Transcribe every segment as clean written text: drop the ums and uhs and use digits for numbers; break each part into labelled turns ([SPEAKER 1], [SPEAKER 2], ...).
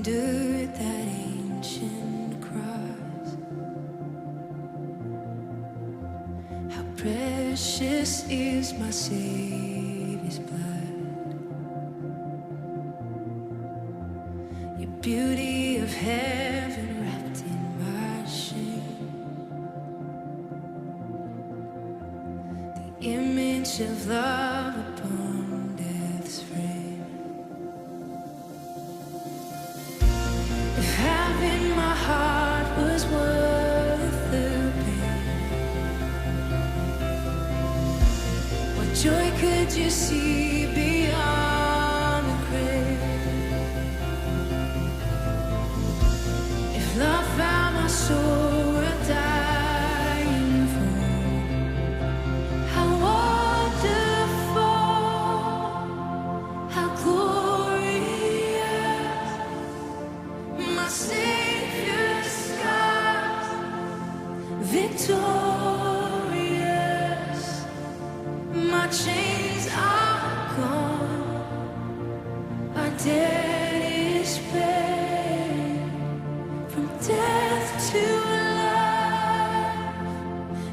[SPEAKER 1] endured that ancient cross. How precious is my Savior's blood. Your beauty of heaven wrapped in my shame. The image of love upon death's frame. If having my heart was worth the pain, what joy could you see beyond the grave? If love found my soul worth dying for, how wonderful, how glorious, my Savior's scars, victorious, my chains are gone, my debt is paid, from death to life,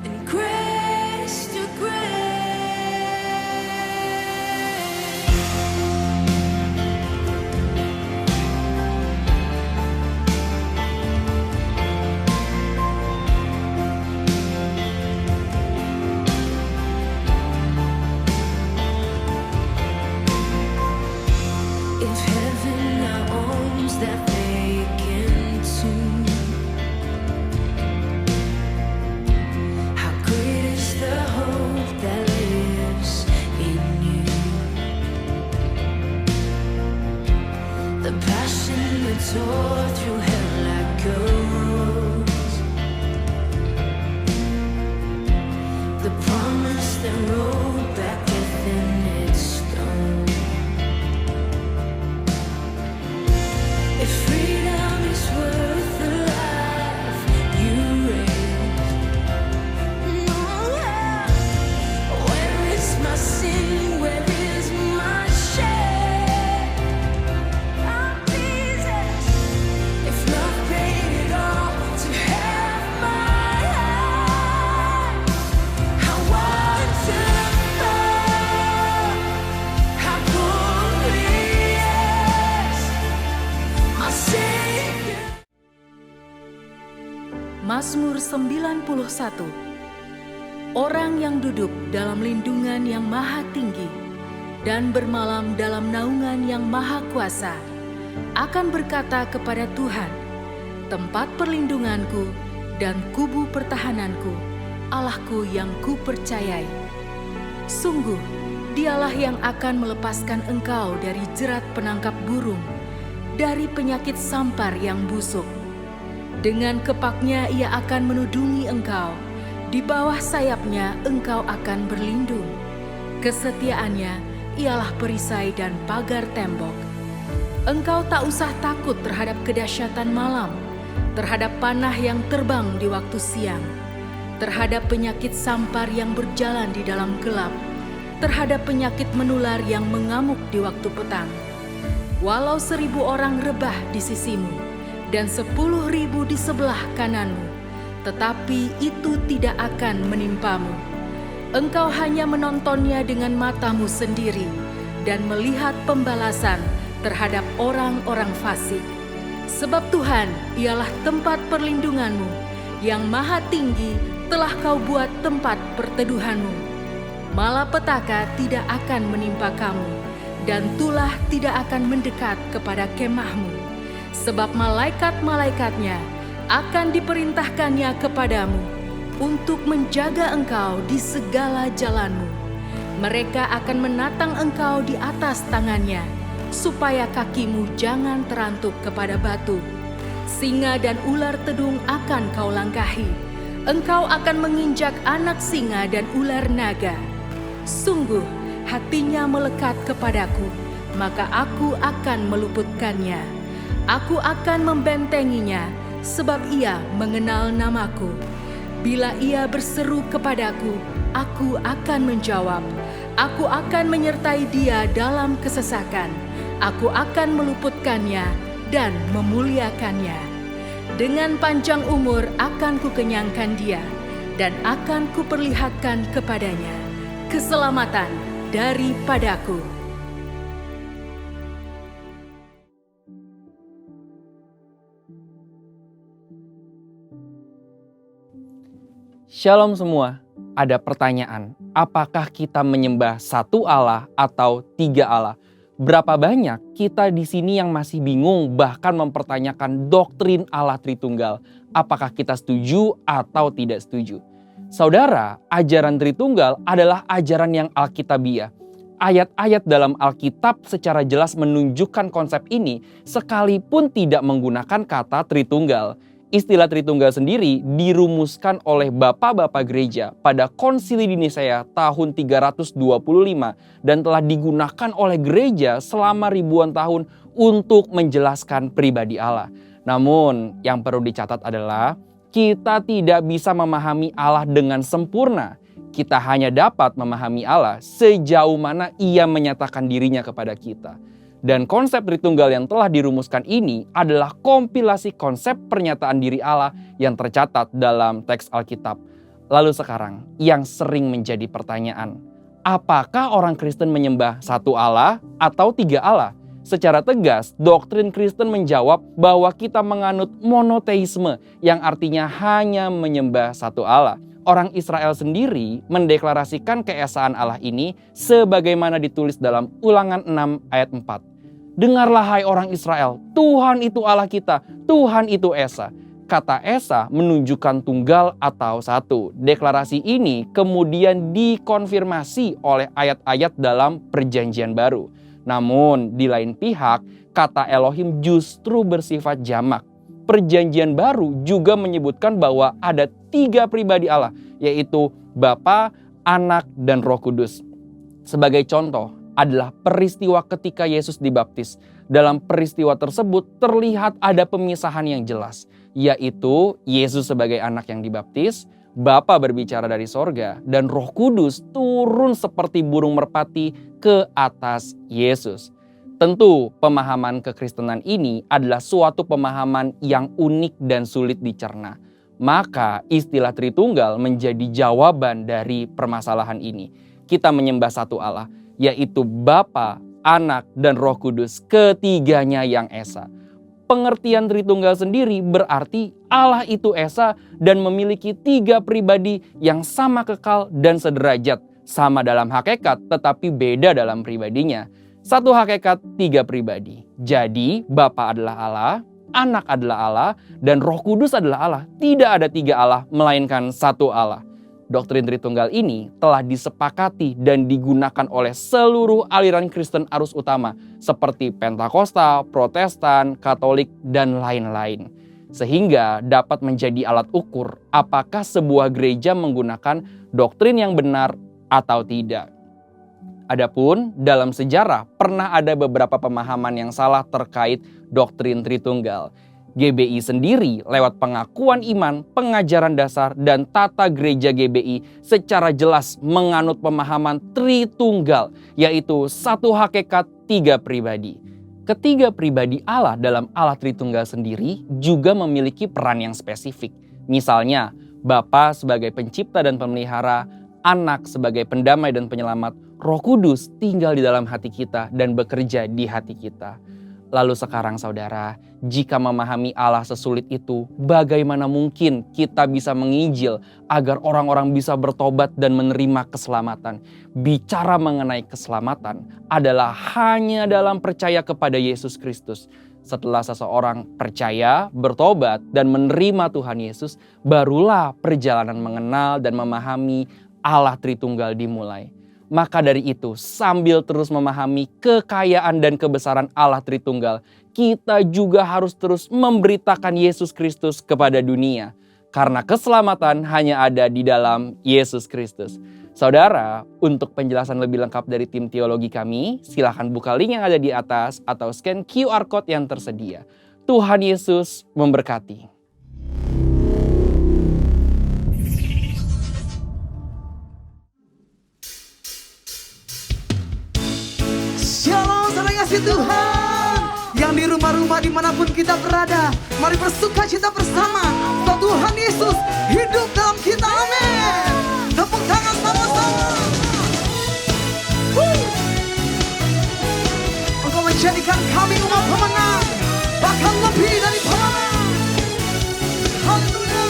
[SPEAKER 1] and grace to grace. If heaven now owns that vacant tomb, how great is the hope that lives in you. The passion that tore through hell like gold, the promise that rolled back death in its stone. If freedom is worth the life you raised, where is my sin? Where is my shame? Oh, Jesus, if love paid it all to have my life, how wonderful, how glorious, my Savior.
[SPEAKER 2] Mazmur 91. Orang yang duduk dalam lindungan yang maha tinggi dan bermalam dalam naungan yang maha kuasa akan berkata kepada Tuhan, tempat perlindunganku dan kubu pertahananku, Allahku yang kupercayai. Sungguh, dialah yang akan melepaskan engkau dari jerat penangkap burung, dari penyakit sampar yang busuk. Dengan kepaknya ia akan menudungi engkau, di bawah sayapnya engkau akan berlindung. Kesetiaannya ialah perisai dan pagar tembok. Engkau tak usah takut terhadap kedahsyatan malam, terhadap panah yang terbang di waktu siang, terhadap penyakit sampar yang berjalan di dalam gelap, terhadap penyakit menular yang mengamuk di waktu petang. Walau 1.000 orang rebah di sisimu, dan 10.000 di sebelah kananmu, tetapi itu tidak akan menimpamu. Engkau hanya menontonnya dengan matamu sendiri dan melihat pembalasan terhadap orang-orang fasik. Sebab Tuhan ialah tempat perlindunganmu, yang maha tinggi telah kau buat tempat perteduhanmu. Malapetaka tidak akan menimpa kamu, dan tulah tidak akan mendekat kepada kemahmu. Sebab malaikat-malaikatnya akan diperintahkannya kepadamu untuk menjaga engkau di segala jalanmu. Mereka akan menatang engkau di atas tangannya, supaya kakimu jangan terantuk kepada batu. Singa dan ular tedung akan kau langkahi. Engkau akan menginjak anak singa dan ular naga. Sungguh, hatinya melekat kepadaku, maka aku akan meluputkannya. Aku akan membentenginya, sebab ia mengenal namaku. Bila ia berseru kepadaku, aku akan menjawab. Aku akan menyertai dia dalam kesesakan. Aku akan meluputkannya dan memuliakannya. Dengan panjang umur akan kukenyangkan dia, dan akan kuperlihatkan kepadanya keselamatan daripadaku.
[SPEAKER 3] Shalom semua, ada pertanyaan, apakah kita menyembah satu Allah atau tiga Allah? Berapa banyak kita di sini yang masih bingung bahkan mempertanyakan doktrin Allah Tritunggal? Apakah kita setuju atau tidak setuju? Saudara, ajaran Tritunggal adalah ajaran yang alkitabiah. Ayat-ayat dalam Alkitab secara jelas menunjukkan konsep ini sekalipun tidak menggunakan kata Tritunggal. Istilah Tritunggal sendiri dirumuskan oleh bapak-bapak gereja pada Konsili di Nisea tahun 325 dan telah digunakan oleh gereja selama ribuan tahun untuk menjelaskan pribadi Allah. Namun yang perlu dicatat adalah kita tidak bisa memahami Allah dengan sempurna. Kita hanya dapat memahami Allah sejauh mana Ia menyatakan dirinya kepada kita. Dan konsep Tritunggal yang telah dirumuskan ini adalah kompilasi konsep pernyataan diri Allah yang tercatat dalam teks Alkitab. Lalu sekarang, yang sering menjadi pertanyaan, apakah orang Kristen menyembah satu Allah atau tiga Allah? Secara tegas, doktrin Kristen menjawab bahwa kita menganut monoteisme yang artinya hanya menyembah satu Allah. Orang Israel sendiri mendeklarasikan keesaan Allah ini sebagaimana ditulis dalam Ulangan 6 ayat 4. Dengarlah hai orang Israel, Tuhan itu Allah kita, Tuhan itu Esa. Kata Esa menunjukkan tunggal atau satu. Deklarasi ini kemudian dikonfirmasi oleh ayat-ayat dalam Perjanjian Baru. Namun di lain pihak, kata Elohim justru bersifat jamak. Perjanjian Baru juga menyebutkan bahwa ada tiga pribadi Allah, yaitu Bapa, Anak, dan Roh Kudus. Sebagai contoh adalah peristiwa ketika Yesus dibaptis. Dalam peristiwa tersebut terlihat ada pemisahan yang jelas, yaitu Yesus sebagai anak yang dibaptis, Bapa berbicara dari sorga, dan Roh Kudus turun seperti burung merpati ke atas Yesus. Tentu pemahaman kekristenan ini adalah suatu pemahaman yang unik dan sulit dicerna. Maka istilah Tritunggal menjadi jawaban dari permasalahan ini. Kita menyembah satu Allah, yaitu Bapa, Anak, dan Roh Kudus, ketiganya yang Esa. Pengertian Tritunggal sendiri berarti Allah itu Esa dan memiliki tiga pribadi yang sama kekal dan sederajat, sama dalam hakikat tetapi beda dalam pribadinya. Satu hakikat, tiga pribadi. Jadi Bapa adalah Allah, Anak adalah Allah, dan Roh Kudus adalah Allah. Tidak ada tiga Allah, melainkan satu Allah. Doktrin Tritunggal ini telah disepakati dan digunakan oleh seluruh aliran Kristen arus utama seperti Pentakosta, Protestan, Katolik, dan lain-lain. Sehingga dapat menjadi alat ukur apakah sebuah gereja menggunakan doktrin yang benar atau tidak. Adapun dalam sejarah pernah ada beberapa pemahaman yang salah terkait doktrin Tritunggal. GBI sendiri lewat pengakuan iman, pengajaran dasar, dan tata gereja GBI secara jelas menganut pemahaman Tritunggal, yaitu satu hakikat, tiga pribadi. Ketiga pribadi Allah dalam Allah Tritunggal sendiri juga memiliki peran yang spesifik. Misalnya, Bapa sebagai pencipta dan pemelihara, Anak sebagai pendamai dan penyelamat, Roh Kudus tinggal di dalam hati kita dan bekerja di hati kita. Lalu sekarang saudara, jika memahami Allah sesulit itu, bagaimana mungkin kita bisa menginjil agar orang-orang bisa bertobat dan menerima keselamatan? Bicara mengenai keselamatan adalah hanya dalam percaya kepada Yesus Kristus. Setelah seseorang percaya, bertobat, dan menerima Tuhan Yesus, barulah perjalanan mengenal dan memahami Allah Tritunggal dimulai. Maka dari itu, sambil terus memahami kekayaan dan kebesaran Allah Tritunggal, kita juga harus terus memberitakan Yesus Kristus kepada dunia. Karena keselamatan hanya ada di dalam Yesus Kristus. Saudara, untuk penjelasan lebih lengkap dari tim teologi kami, silakan buka link yang ada di atas atau scan QR Code yang tersedia. Tuhan Yesus memberkati.
[SPEAKER 4] Shalom, saudara kasih Tuhan. Yang di rumah-rumah dimanapun kita berada, mari bersuka cita bersama bahwa Tuhan Yesus hidup dalam kita. Amin. Tepuk tangan sama-sama. Engkau menjadikan kami umat pemenang, bahkan lebih dari pemenang. Haleluya.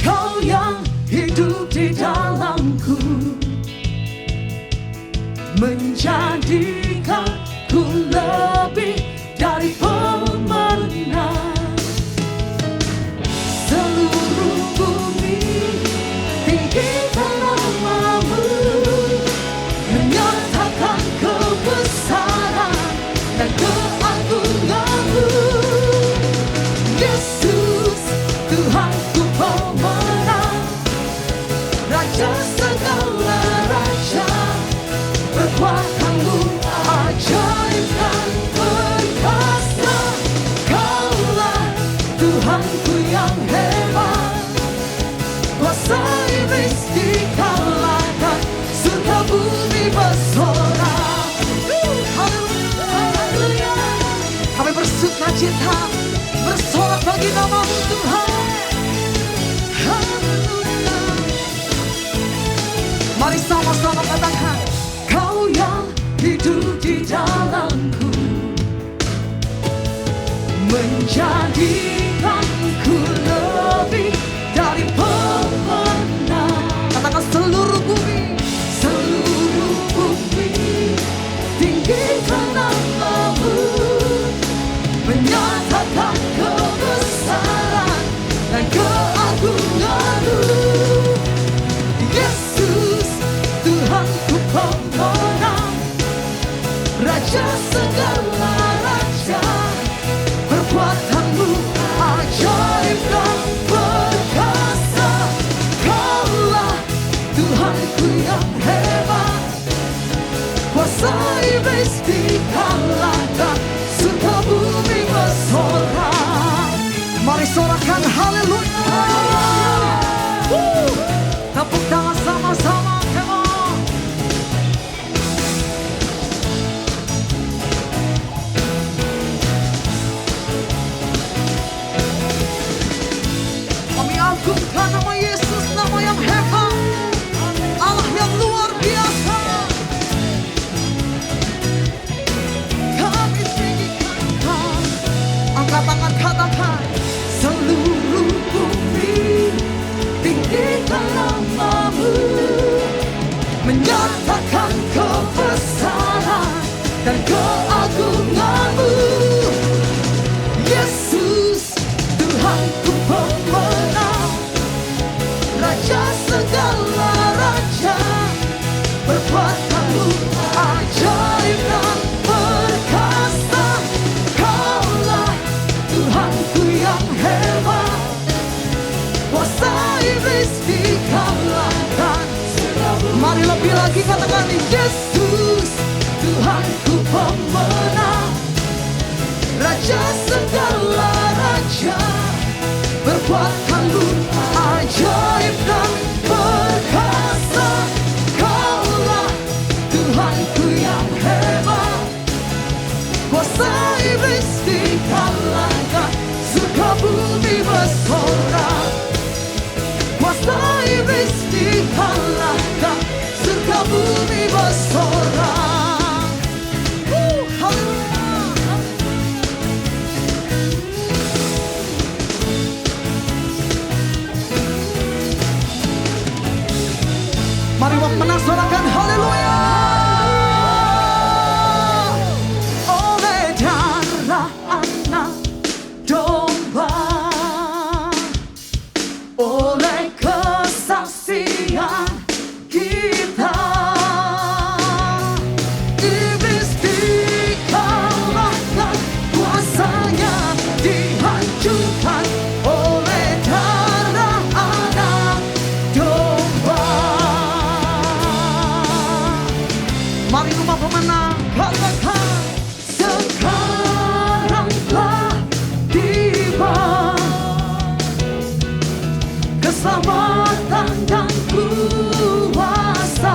[SPEAKER 4] Kau yang hidup di dalamku, menjadikanku lebih dari pemenang. Seluruh bumi tinggikan namamu, menyatakan kebesaran dan keagunganmu. Yesus, Tuhanku pemenang, Raja segala raja. Kekuatanmu ajaib dan perkasa. Kaulah Tuhanku yang hebat, kuasa iblis dikalahkan, surga bumi bersorak. Haleluya. Kami bersuka cita, bersorak bagi namamu Tuhan. Haleluya. Mari sama-sama katakan, Kau yang hidup di dalamku, menjadikanku lebih dari pemenang. Katakan seluruh bumi tinggikan namamu, menyatakan kebesaran dan keagunganmu. Yesus, Tuhanku pemenang, Raja segala raja. Perbuatanmu ajaib dan perkasa. Kaulah Tuhanku yang hebat, kuasa iblis dikalahkan, surga bumi bersorak. Mari sorakan haleluya. Tepuk tangan sama-sama, come on. Kami agungkan nama Yesus, nama yang hebat, Allah yang luar biasa. Kami tinggikan Kau. Angkat tangan katakan, seluruh bumi tinggikan namamu, menyatakan kebesaran dan keagunganmu. Yesus, Tuhanku pemenang, Raja segala raja. Perbuatanmu ajaib dan perkasa. Kaulah Tuhanku yang hebat, kuasa iblis dikalahkan. Mari lebih lagi katakan, Yesus, Tuhanku pemenang, Raja segala raja. Perbuatanmu ajaib dan perkasa. Kaulah Tuhanku yang hebat, kuasa iblis dikalahkan, surga bumi bersorak. Kuasa iblis dikalahkan, surga bumi bersorak. Haleluya. Mari menang-sorakan haleluya. Oleh darah anak domba, oleh kesaksian kita, iblis dikalahkan, kuasanya dihancurkan. Oleh darah anak domba. Mari rumah pemenang katakan, sekarang telah tiba keselamatan dan kuasa.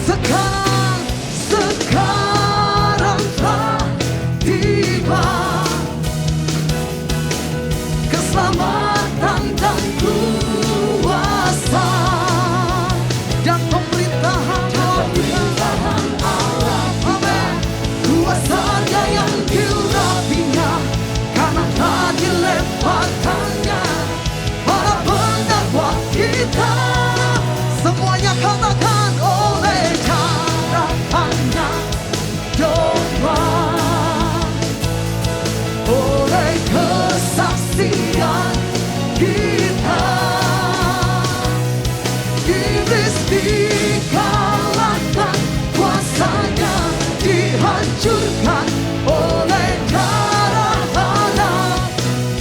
[SPEAKER 4] Sekarang telah tiba keselamatan dan kuasa dan pemerintahan Allah. Amin. Kuasanya yang diurapinya karena tak dileparkannya para pendapat kita. Semuanya katakan oleh darahnya domba, oleh kesaksian kita, iblis dikalahkan, kuasanya dihancurkan oleh darah anak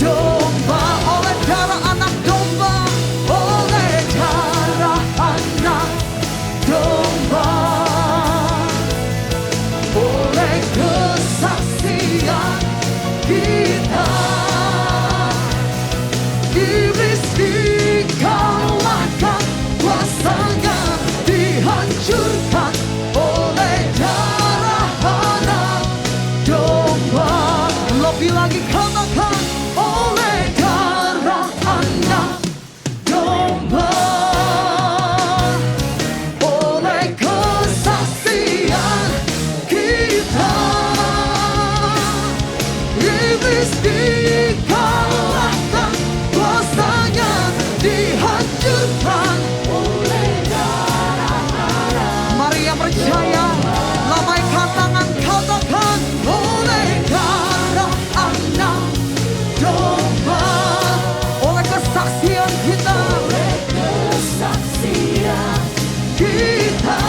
[SPEAKER 4] domba, oleh darah anak domba, oleh darah anak domba, oleh kesaksian kita, iblis dikalahkan, kuasanya dihancurkan oleh darah anak domba. Lebih lagi katakan oleh darah anak domba, oleh kesaksian kita, iblis dikalahkan, kuasanya dihancurkan oleh darah anak. Mari yang percaya, lambaikan tangan, katakan oleh darah anak domba, oleh kesaksian kita, oleh kesaksian kita,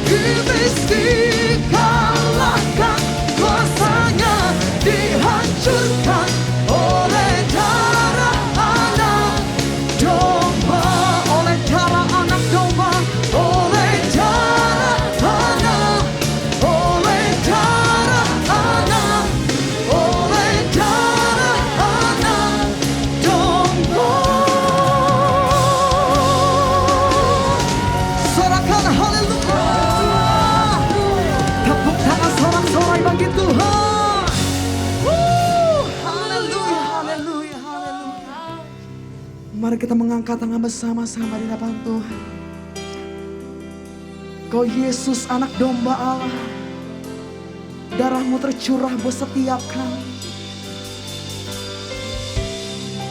[SPEAKER 4] iblis dikalahkan, kuasanya dihancurkan oleh darah anak domba, oleh darah anak domba, oleh darah anak, oleh darah anak, oleh darah anak domba. Sorakan haleluya. Tepuk tangan sorak-sorai bagi Tuhan. Haleluya, haleluya, haleluya. Mari kita mengangkat tangan bersama-sama di hadapan Tuhan. Kau Yesus anak domba Allah, darahmu tercurah buat setiap kami.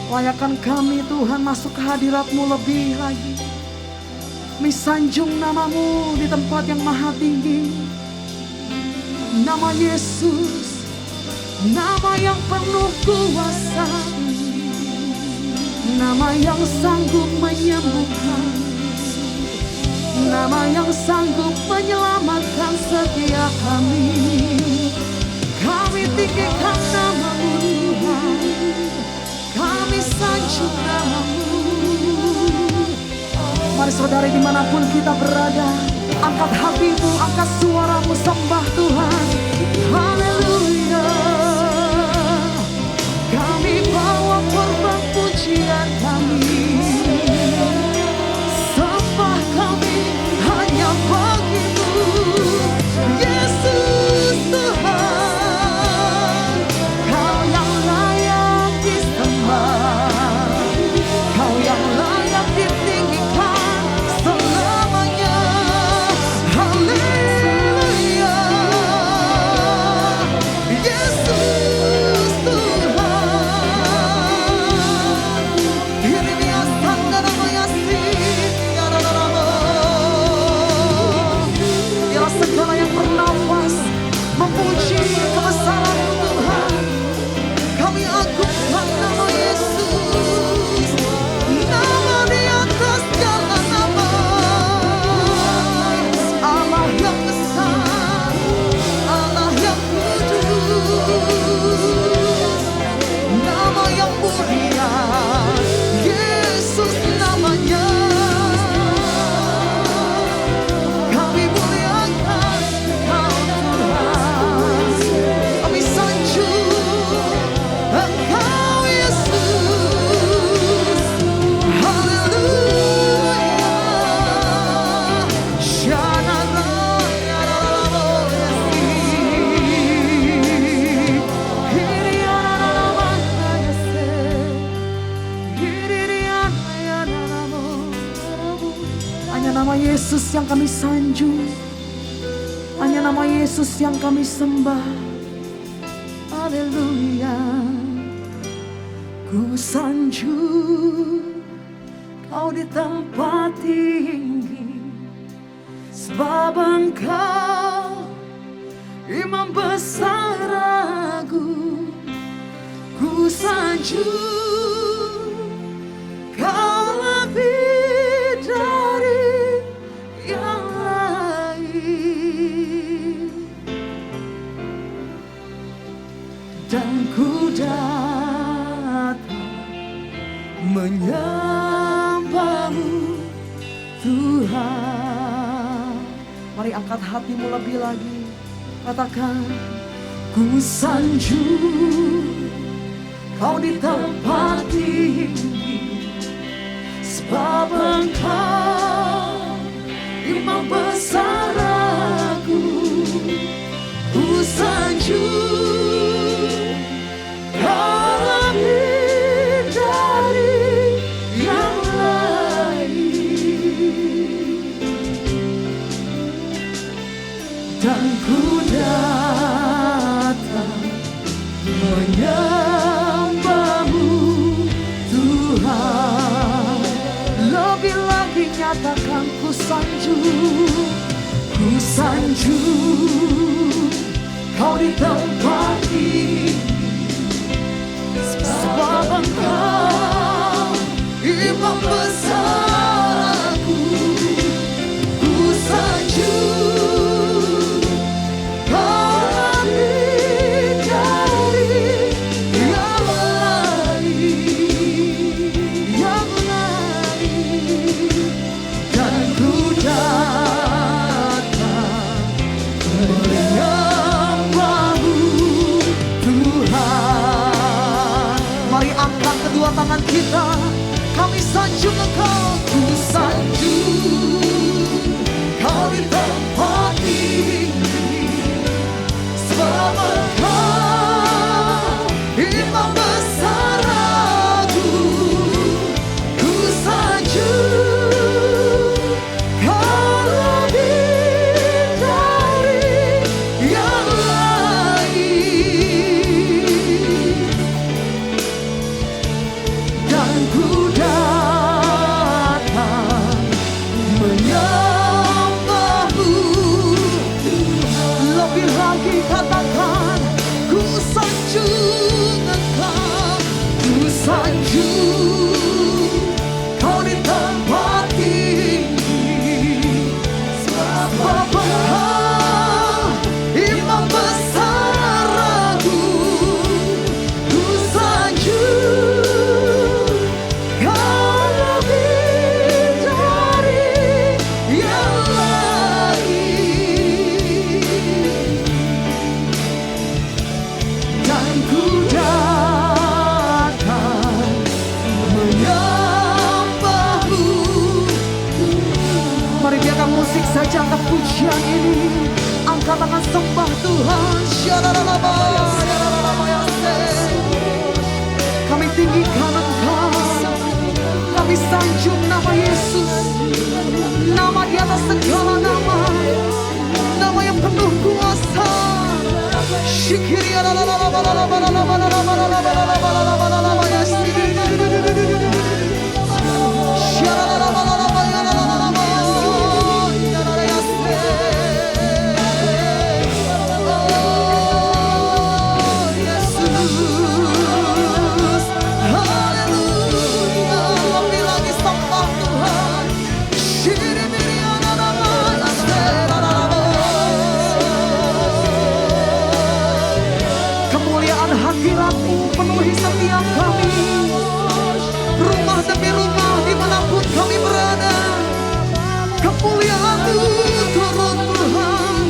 [SPEAKER 4] Layakkan kami Tuhan masuk ke hadirat-Mu lebih lagi. Misanjung namamu di tempat yang maha tinggi. Nama Yesus, nama yang penuh kuasa, nama yang sanggup menyembuhkan, nama yang sanggup menyelamatkan setiap kami. Kami tinggikan namamu Tuhan, kami sanjung namamu. Mari saudara dimanapun kita berada, angkat hatimu, angkat suaramu, sembah Tuhan. Haleluya. Kami bawa korban pujian kami, sembah kami hanya bagi-Mu, Yesus Tuhan. Kau yang layak disembah, Kau yang layak ditinggikan selamanya. Haleluya. Yesus Tuhan. Ini dia Hanya nama Yesus yang kami sanjung, hanya nama Yesus yang kami sembah. Haleluya. Ku sanjung Kau di tempat tinggi, sebab Engkau Imam besar agung. Ku sanjung Kau lebih dari yang lain, dan ku datang menyembahmu Tuhan. Mari angkat hatimu lebih lagi, katakan, ku sanjung Kau di tempat tinggi, sebab Engkau Imam besar agung. Ku sanjung Kau lebih dari yang lain, dan ku datang menyembahmu Tuhan. Lebih lagi nyatakan, ku sanjung Kau di tempat tinggi, sebab Engkau Imam besar agung. Ku sanjung Kau lebih dari yang lain, dan ku datang menyembahmu Tuhan. Mari angkat kedua tangan kita, kami sanjung Engkau. Ku sanjung Kau di tempat tinggi, sebab Engkau Imam besar agung. Ku sanjung Kau lebih dari yang lain, dan ku datang menyembahmu Tuhan. Lebih lagi katakan, ku sanjung Engkau. Ku sanjung Kau di tempat tinggi, sebab Engkau Imam besar agung. Ku sanjung Kau lebih dari yang lain, dan ku datang menyembahmu. Mari biarkan musik saja angkat pujian ini, angkat tangan sembah Tuhan. Kami tinggikan Engkau, kami sanjung nama Yesus, nama di atas segala nama, nama yang penuh kuasa. Kemuliaan hadirat-Mu penuhi setiap kami, rumah demi rumah dimanapun kami berada. Kemuliaan-Mu turun Tuhan.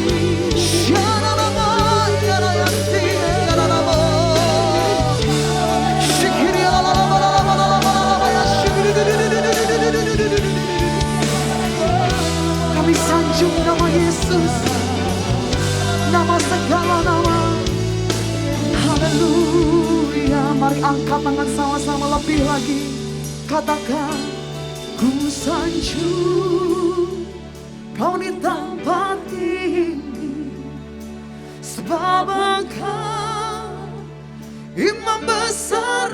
[SPEAKER 4] Kami sanjung nama Yesus, nama segala nama. Haleluya. Mari angkat tangan sama-sama lebih lagi, katakan, ku sanjung imam besar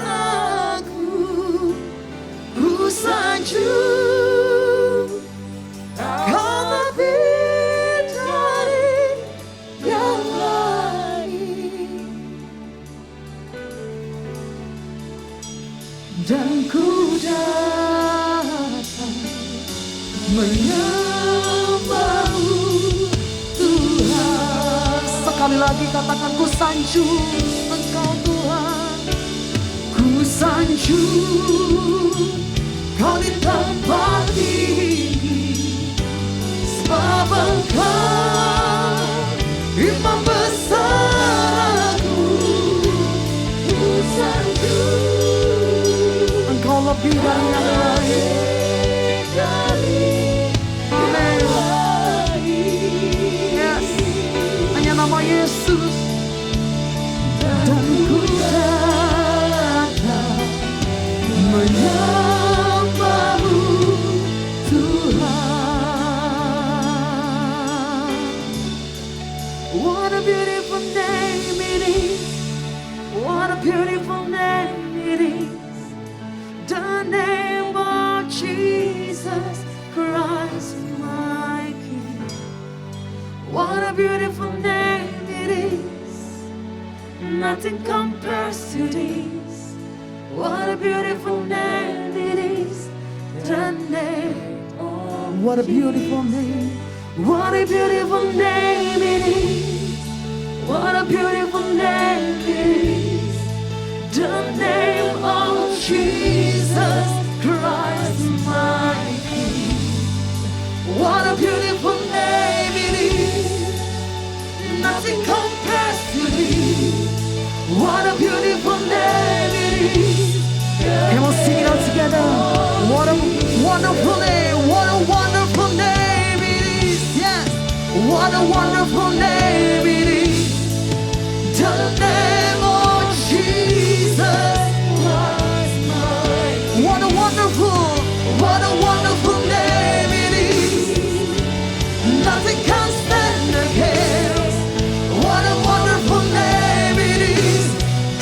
[SPEAKER 4] aku, ku sanjung. Kau lebih dari yang lain, dan ku datang menyembahmu Tuhan. Sekali lagi katakan, ku sanjung Engkau Tuhan, ku sanjung Kau di tempat tinggi, sebab Engkau imam besar aku, ku sanjung. Engkau lebih dari yang lain. Amin. Yes, hanya nama Yesus. Dan ku datang menyembahmu Tuhan. What a beautiful name it is. What a beautiful name it is. The name of Jesus Christ my King. What a beautiful name it is. Nothing compares to this. What a beautiful name it is. The name of What a beautiful name. What a beautiful name it is. What a beautiful name it is. The name of Jesus Christ my King. What a beautiful name it is. Nothing compares to this. What a beautiful name it is. Come on, sing it out together. What a wonderful name. What a wonderful name it is. Yes. What a wonderful name it is. The name of Jesus Christ my King. What a wonderful name it is. Nothing can stand against. What a wonderful name it is.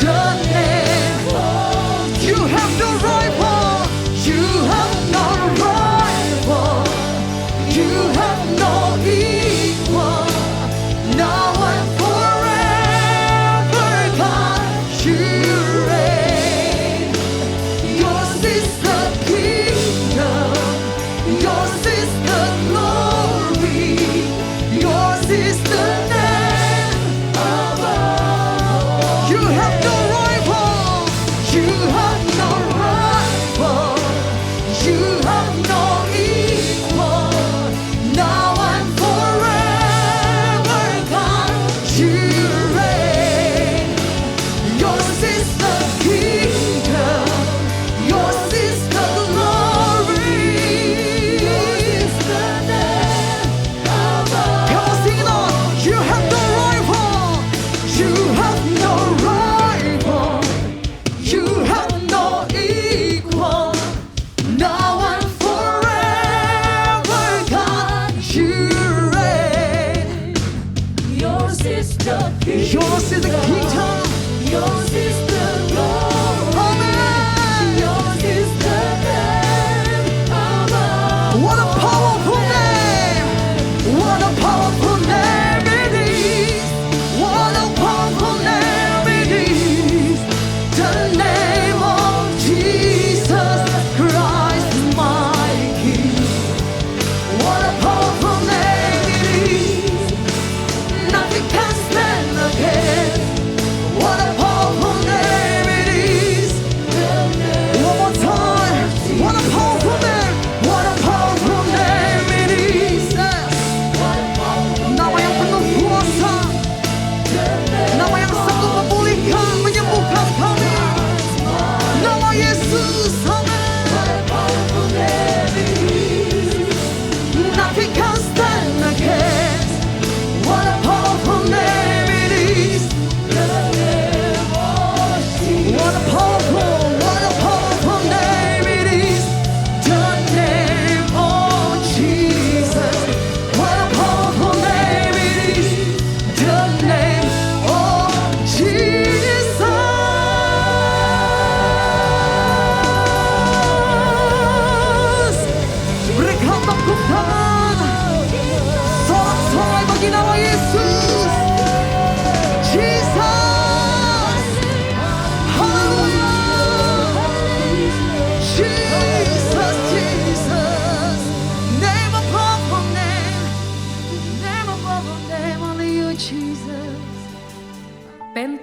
[SPEAKER 4] The name of You have no rival. You have no rival. You have no equal. Now and forever, God, you reign. Yours is the kingdom. Yours is the glory. Yours is the name above. You have no rival. You have no rival. You have no equal. Now and forever, God, you reign. Yours is the kingdom. Yours is the glory. Yours is the name above. Come on, sing it on. You have no rival. You have no rival. You have no equal. Now and forever, God, you reign. Yours is the kingdom. Yours is the kingdom. Yours is the glory. Amen. Yours is the name above. What a powerful name. What a powerful name it is. What a powerful name it is. The name of Jesus Christ my King. What a powerful name it is. Nothing can stand against.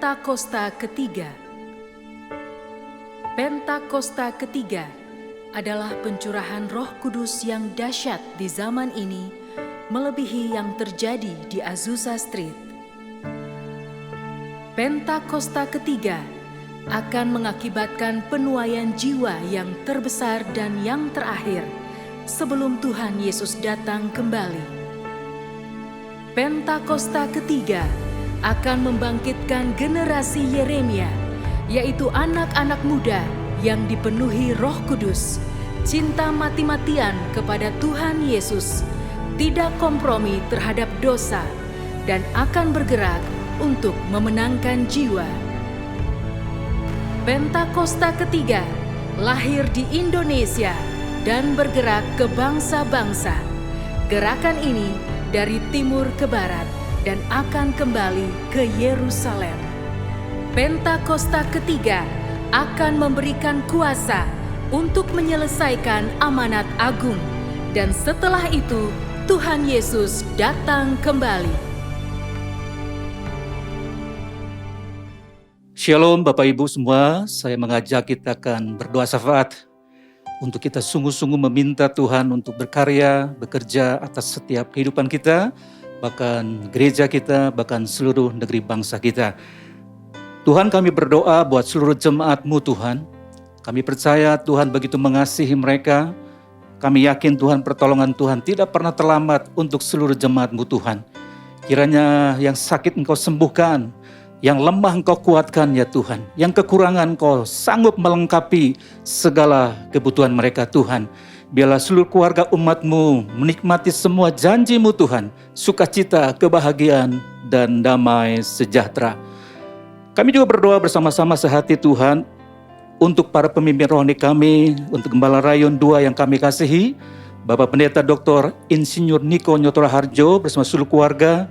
[SPEAKER 2] Pentakosta ketiga. Pentakosta ketiga adalah pencurahan Roh Kudus yang dahsyat di zaman ini, melebihi yang terjadi di Azusa Street. Pentakosta ketiga akan mengakibatkan penuaian jiwa yang terbesar dan yang terakhir sebelum Tuhan Yesus datang kembali. Pentakosta ketiga akan membangkitkan generasi Yeremia, yaitu anak-anak muda yang dipenuhi Roh Kudus, cinta mati-matian kepada Tuhan Yesus, tidak kompromi terhadap dosa, dan akan bergerak untuk memenangkan jiwa. Pentakosta ketiga lahir di Indonesia dan bergerak ke bangsa-bangsa. Gerakan ini dari timur ke barat dan akan kembali ke Yerusalem. Pentakosta ketiga akan memberikan kuasa untuk menyelesaikan amanat agung, dan setelah itu Tuhan Yesus datang kembali.
[SPEAKER 5] Shalom Bapak Ibu semua, saya mengajak kita akan berdoa syafaat untuk kita sungguh-sungguh meminta Tuhan untuk berkarya, bekerja atas setiap kehidupan kita, bahkan gereja kita, bahkan seluruh negeri bangsa kita. Tuhan, kami berdoa buat seluruh jemaat-Mu Tuhan. Kami percaya Tuhan begitu mengasihi mereka. Kami yakin Tuhan pertolongan Tuhan tidak pernah terlambat untuk seluruh jemaat-Mu Tuhan. Kiranya yang sakit Engkau sembuhkan, yang lemah Engkau kuatkan ya Tuhan. Yang kekurangan Engkau sanggup melengkapi segala kebutuhan mereka Tuhan. Biarlah seluruh keluarga umat-Mu menikmati semua janji-Mu Tuhan. Sukacita, kebahagiaan, dan damai sejahtera. Kami juga berdoa bersama-sama sehati Tuhan untuk para pemimpin rohani kami, untuk Gembala Rayon 2 yang kami kasihi, Bapak Pendeta Dr. Insinyur Niko Nyotora Harjo bersama seluruh keluarga.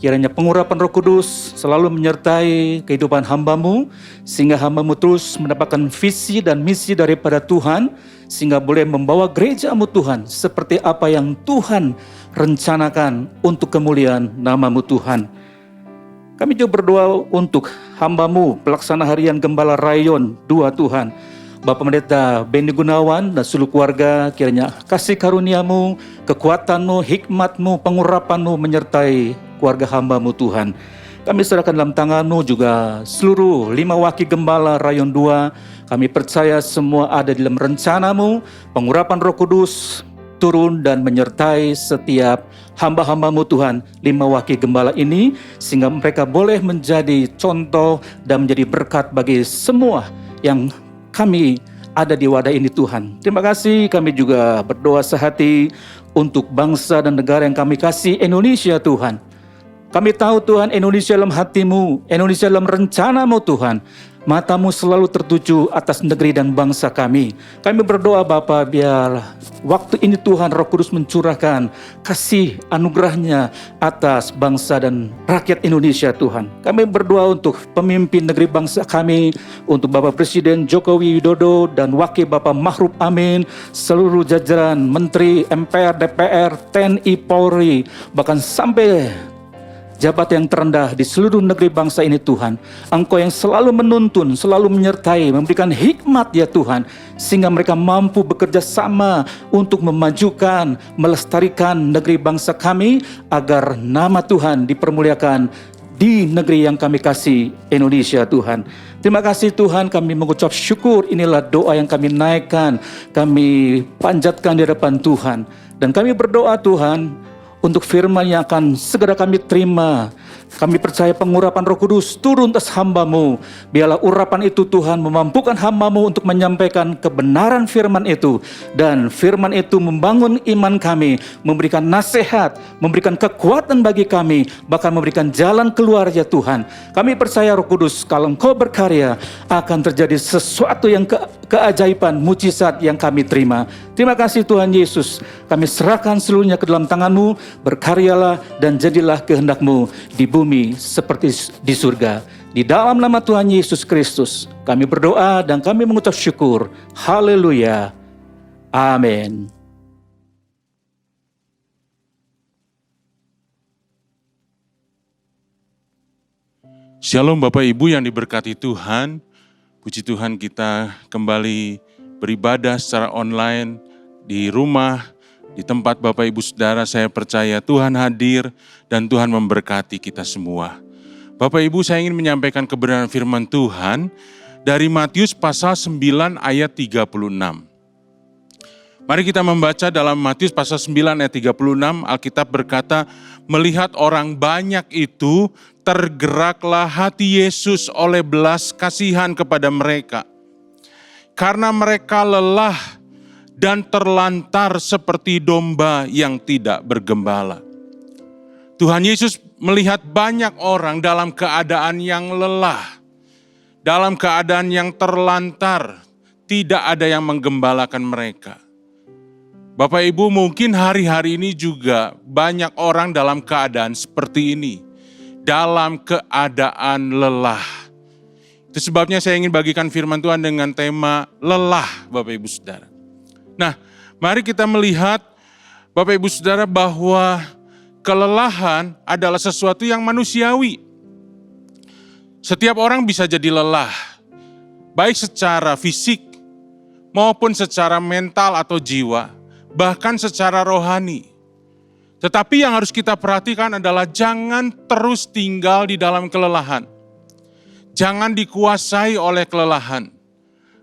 [SPEAKER 5] Kiranya pengurapan Roh Kudus selalu menyertai kehidupan hamba-Mu, sehingga hamba-Mu terus mendapatkan visi dan misi daripada Tuhan, sehingga boleh membawa gereja-Mu Tuhan seperti apa yang Tuhan rencanakan untuk kemuliaan nama-Mu Tuhan. Kami juga berdoa untuk hamba-Mu, pelaksana harian Gembala Rayon 2 Tuhan, Bapak Pendeta Benny Gunawan dan seluruh keluarga, kiranya kasih karunia-Mu, kekuatan-Mu, hikmat-Mu, pengurapan-Mu menyertai keluarga hamba-Mu Tuhan. Kami serahkan dalam tangan-Mu juga seluruh 5 wakil Gembala Rayon 2. Kami percaya semua ada di dalam rencana-Mu, pengurapan Roh Kudus turun dan menyertai setiap hamba-hamba-Mu Tuhan, 5 wakil gembala ini, sehingga mereka boleh menjadi contoh dan menjadi berkat bagi semua yang kami ada di wadah ini Tuhan. Terima kasih, kami juga berdoa sehati untuk bangsa dan negara yang kami kasih, Indonesia Tuhan. Kami tahu Tuhan, Indonesia dalam hati-Mu, Indonesia dalam rencana-Mu Tuhan. Mata-Mu selalu tertuju atas negeri dan bangsa kami. Kami berdoa Bapa, biar waktu ini Tuhan Roh Kudus mencurahkan kasih anugerah-Nya atas bangsa dan rakyat Indonesia Tuhan. Kami berdoa untuk pemimpin negeri bangsa kami, untuk Bapak Presiden Jokowi Widodo dan Wakil Bapak Ma'ruf Amin, seluruh jajaran Menteri, MPR, DPR, TNI, Polri, bahkan sampai jabatan yang terendah di seluruh negeri bangsa ini Tuhan. Engkau yang selalu menuntun, selalu menyertai, memberikan hikmat ya Tuhan, sehingga mereka mampu bekerja sama untuk memajukan, melestarikan negeri bangsa kami, agar nama Tuhan dipermuliakan di negeri yang kami kasih, Indonesia Tuhan. Terima kasih Tuhan, kami mengucap syukur. Inilah doa yang kami naikkan, kami panjatkan di hadapan Tuhan. Dan kami berdoa Tuhan, untuk firman yang akan segera kami terima. Kami percaya pengurapan Roh Kudus turun atas hamba-Mu. Biarlah urapan itu Tuhan memampukan hamba-Mu untuk menyampaikan kebenaran firman itu. Dan firman itu membangun iman kami, memberikan nasihat, memberikan kekuatan bagi kami, bahkan memberikan jalan keluar ya Tuhan. Kami percaya Roh Kudus, kalau Engkau berkarya, akan terjadi sesuatu yang keajaiban, mujizat yang kami terima. Terima kasih Tuhan Yesus. Kami serahkan seluruhnya ke dalam tangan-Mu. Berkaryalah dan jadilah kehendak-Mu di bumi seperti di surga. Di dalam nama Tuhan Yesus Kristus kami berdoa dan kami mengucap syukur. Haleluya. Amin.
[SPEAKER 6] Shalom Bapak Ibu yang diberkati Tuhan. Puji Tuhan kita kembali beribadah secara online di rumah, di tempat Bapak Ibu Saudara. Saya percaya Tuhan hadir dan Tuhan memberkati kita semua. Bapak Ibu, saya ingin menyampaikan kebenaran firman Tuhan dari Matius pasal 9 ayat 36. Mari kita membaca dalam Matius pasal 9 ayat 36, Alkitab berkata, melihat orang banyak itu, tergeraklah hati Yesus oleh belas kasihan kepada mereka. Karena mereka lelah dan terlantar seperti domba yang tidak bergembala. Tuhan Yesus melihat banyak orang dalam keadaan yang lelah, dalam keadaan yang terlantar, tidak ada yang menggembalakan mereka. Bapak Ibu, mungkin hari-hari ini juga banyak orang dalam keadaan seperti ini, dalam keadaan lelah. Itu sebabnya saya ingin bagikan firman Tuhan dengan tema lelah, Bapak Ibu Saudara. Nah, mari kita melihat Bapak Ibu Saudara bahwa kelelahan adalah sesuatu yang manusiawi. Setiap orang bisa jadi lelah, baik secara fisik maupun secara mental atau jiwa, bahkan secara rohani. Tetapi yang harus kita perhatikan adalah jangan terus tinggal di dalam kelelahan. Jangan dikuasai oleh kelelahan.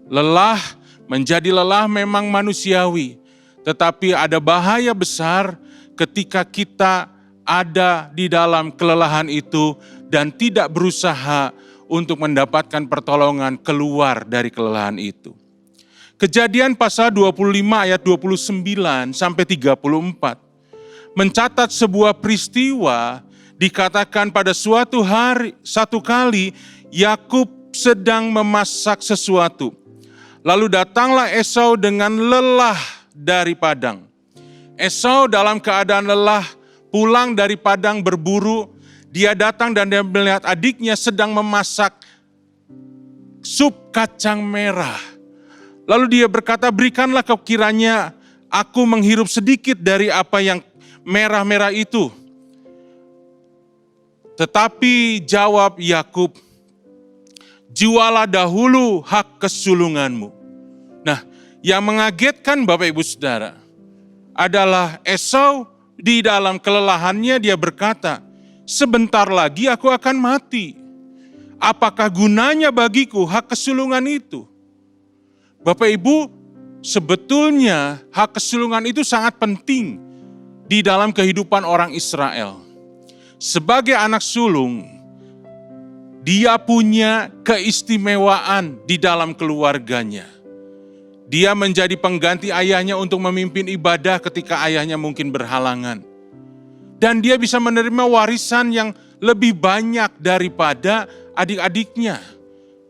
[SPEAKER 6] Lelah, menjadi lelah memang manusiawi. Tetapi ada bahaya besar ketika kita ada di dalam kelelahan itu dan tidak berusaha untuk mendapatkan pertolongan keluar dari kelelahan itu. Kejadian pasal 25 ayat 29 sampai 34 mencatat sebuah peristiwa, dikatakan pada satu kali Yakub sedang memasak sesuatu. Lalu datanglah Esau dengan lelah dari padang. Esau dalam keadaan lelah pulang dari padang berburu, dia datang dan dia melihat adiknya sedang memasak sup kacang merah. Lalu dia berkata, berikanlah kau kiranya aku menghirup sedikit dari apa yang merah-merah itu. Tetapi jawab Yakub, jualah dahulu hak kesulunganmu. Nah, yang mengagetkan Bapak Ibu Saudara adalah Esau di dalam kelelahannya dia berkata, sebentar lagi aku akan mati. Apakah gunanya bagiku hak kesulungan itu? Bapak Ibu, sebetulnya hak kesulungan itu sangat penting di dalam kehidupan orang Israel. Sebagai anak sulung, dia punya keistimewaan di dalam keluarganya. Dia menjadi pengganti ayahnya untuk memimpin ibadah ketika ayahnya mungkin berhalangan. Dan dia bisa menerima warisan yang lebih banyak daripada adik-adiknya.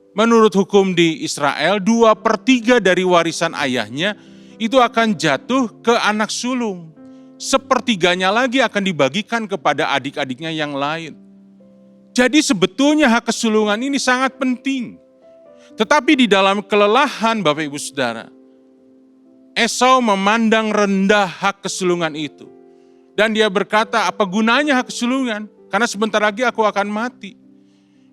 [SPEAKER 6] Menurut hukum di Israel, 2/3 dari warisan ayahnya itu akan jatuh ke anak sulung. 1/3 lagi akan dibagikan kepada adik-adiknya yang lain. Jadi sebetulnya hak kesulungan ini sangat penting. Tetapi di dalam kelelahan Bapak Ibu Saudara, Esau memandang rendah hak kesulungan itu. Dan dia berkata, apa gunanya hak kesulungan? Karena sebentar lagi aku akan mati.